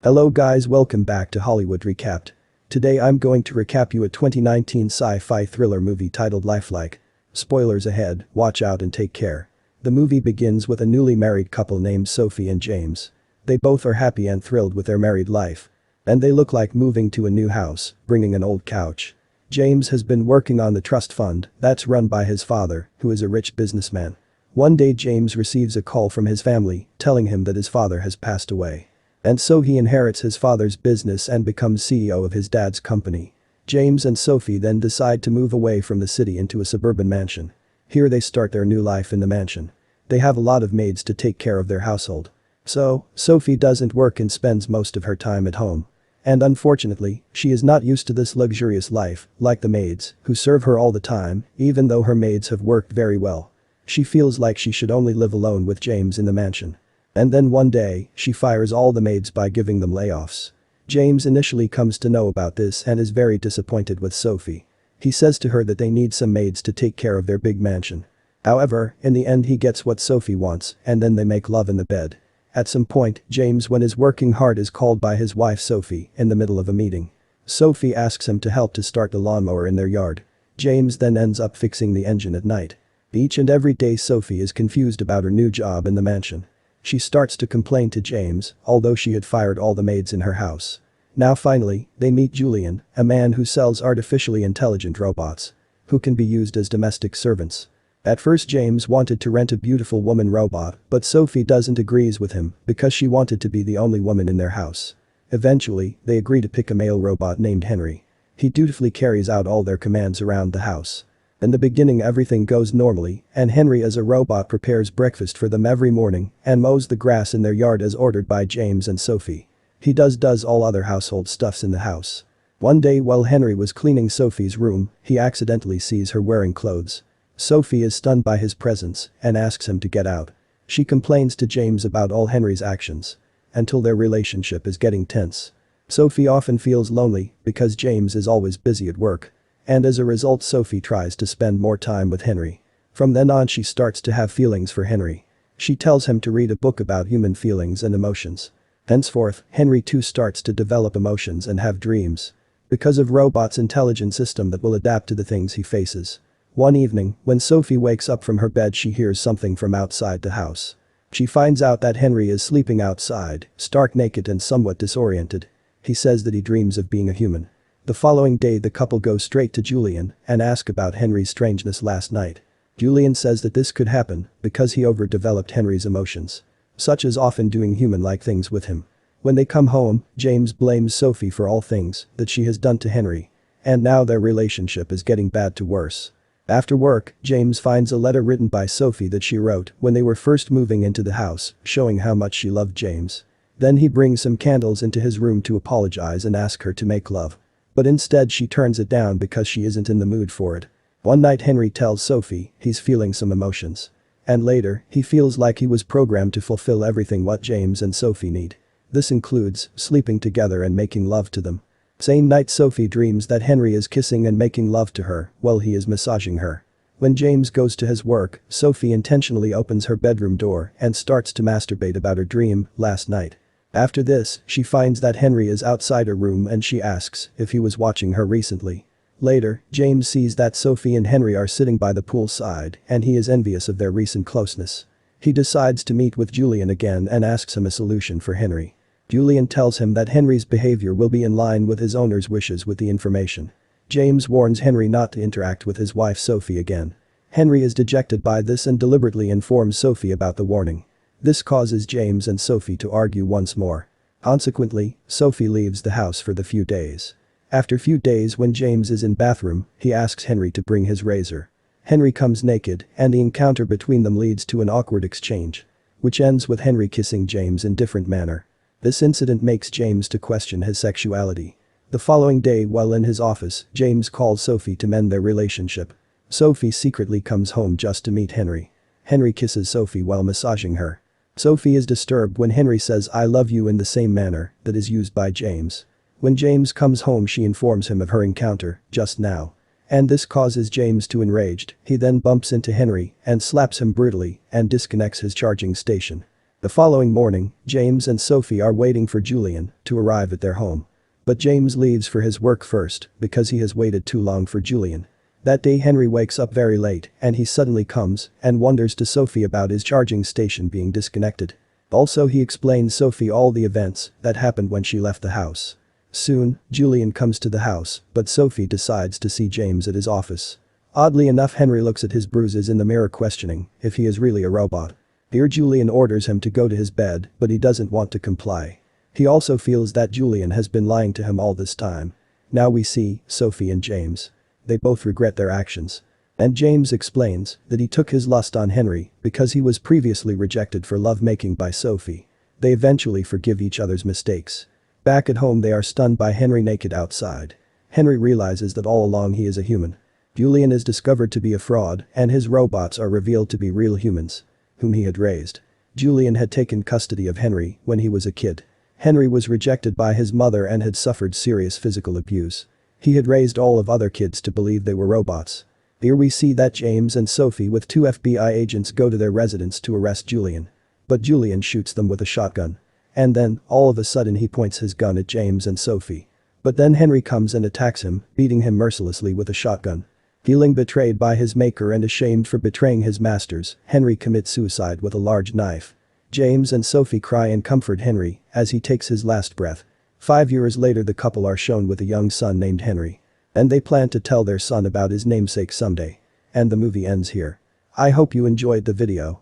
Hello guys, welcome back to Hollywood Recapped. Today I'm going to recap you a 2019 sci-fi thriller movie titled Lifelike. Spoilers ahead, watch out and take care. The movie begins with a newly married couple named Sophie and James. They both are happy and thrilled with their married life. And they look like moving to a new house, bringing an old couch. James has been working on the trust fund that's run by his father, who is a rich businessman. One day James receives a call from his family, telling him that his father has passed away. And so he inherits his father's business and becomes CEO of his dad's company. James and Sophie then decide to move away from the city into a suburban mansion. Here they start their new life in the mansion. They have a lot of maids to take care of their household. So, Sophie doesn't work and spends most of her time at home. And unfortunately, she is not used to this luxurious life, like the maids, who serve her all the time, even though her maids have worked very well. She feels like she should only live alone with James in the mansion. And then one day, she fires all the maids by giving them layoffs. James initially comes to know about this and is very disappointed with Sophie. He says to her that they need some maids to take care of their big mansion. However, in the end he gets what Sophie wants and then they make love in the bed. At some point, James when is working hard is called by his wife Sophie in the middle of a meeting. Sophie asks him to help to start the lawnmower in their yard. James then ends up fixing the engine at night. Each and every day Sophie is confused about her new job in the mansion. She starts to complain to James, although she had fired all the maids in her house. Now finally, they meet Julian, a man who sells artificially intelligent robots. Who can be used as domestic servants. At first James wanted to rent a beautiful woman robot, but Sophie doesn't agree with him because she wanted to be the only woman in their house. Eventually, they agree to pick a male robot named Henry. He dutifully carries out all their commands around the house. In the beginning everything goes normally, and Henry as a robot prepares breakfast for them every morning and mows the grass in their yard as ordered by James and Sophie. He does all other household stuffs in the house. One day while Henry was cleaning Sophie's room, he accidentally sees her wearing clothes. Sophie is stunned by his presence and asks him to get out. She complains to James about all Henry's actions. Until their relationship is getting tense. Sophie often feels lonely because James is always busy at work. And as a result Sophie tries to spend more time with Henry. From then on she starts to have feelings for Henry. She tells him to read a book about human feelings and emotions. Henceforth, Henry too starts to develop emotions and have dreams. Because of robot's intelligent system that will adapt to the things he faces. One evening, when Sophie wakes up from her bed she hears something from outside the house. She finds out that Henry is sleeping outside, stark naked and somewhat disoriented. He says that he dreams of being a human. The following day the couple go straight to Julian and ask about Henry's strangeness last night. Julian says that this could happen because he overdeveloped Henry's emotions. Such as often doing human-like things with him. When they come home, James blames Sophie for all things that she has done to Henry. And now their relationship is getting bad to worse. After work, James finds a letter written by Sophie that she wrote when they were first moving into the house, showing how much she loved James. Then he brings some candles into his room to apologize and ask her to make love. But instead she turns it down because she isn't in the mood for it. One night Henry tells Sophie he's feeling some emotions. And later, he feels like he was programmed to fulfill everything what James and Sophie need. This includes sleeping together and making love to them. Same night Sophie dreams that Henry is kissing and making love to her while he is massaging her. When James goes to his work, Sophie intentionally opens her bedroom door and starts to masturbate about her dream last night. After this, she finds that Henry is outside her room and she asks if he was watching her recently. Later, James sees that Sophie and Henry are sitting by the pool side and he is envious of their recent closeness. He decides to meet with Julian again and asks him a solution for Henry. Julian tells him that Henry's behavior will be in line with his owner's wishes with the information. James warns Henry not to interact with his wife Sophie again. Henry is dejected by this and deliberately informs Sophie about the warning. This causes James and Sophie to argue once more. Consequently, Sophie leaves the house for the few days. After few days when James is in bathroom, he asks Henry to bring his razor. Henry comes naked and the encounter between them leads to an awkward exchange. Which ends with Henry kissing James in different manner. This incident makes James to question his sexuality. The following day while in his office, James calls Sophie to mend their relationship. Sophie secretly comes home just to meet Henry. Henry kisses Sophie while massaging her. Sophie is disturbed when Henry says I love you in the same manner that is used by James. When James comes home she informs him of her encounter just now. And this causes James to enraged, he then bumps into Henry and slaps him brutally and disconnects his charging station. The following morning, James and Sophie are waiting for Julian to arrive at their home. But James leaves for his work first because he has waited too long for Julian. That day Henry wakes up very late and he suddenly comes and wonders to Sophie about his charging station being disconnected. Also he explains Sophie all the events that happened when she left the house. Soon, Julian comes to the house, but Sophie decides to see James at his office. Oddly enough Henry looks at his bruises in the mirror questioning if he is really a robot. Here Julian orders him to go to his bed, but he doesn't want to comply. He also feels that Julian has been lying to him all this time. Now we see Sophie and James. They both regret their actions. And James explains that he took his lust on Henry because he was previously rejected for lovemaking by Sophie. They eventually forgive each other's mistakes. Back at home they are stunned by Henry naked outside. Henry realizes that all along he is a human. Julian is discovered to be a fraud and his robots are revealed to be real humans whom he had raised. Julian had taken custody of Henry when he was a kid. Henry was rejected by his mother and had suffered serious physical abuse. He had raised all of other kids to believe they were robots. Here we see that James and Sophie with 2 FBI agents go to their residence to arrest Julian. But Julian shoots them with a shotgun. And then, all of a sudden he points his gun at James and Sophie. But then Henry comes and attacks him, beating him mercilessly with a shotgun. Feeling betrayed by his maker and ashamed for betraying his masters, Henry commits suicide with a large knife. James and Sophie cry and comfort Henry as he takes his last breath. 5 years later the couple are shown with a young son named Henry. And they plan to tell their son about his namesake someday. And the movie ends here. I hope you enjoyed the video.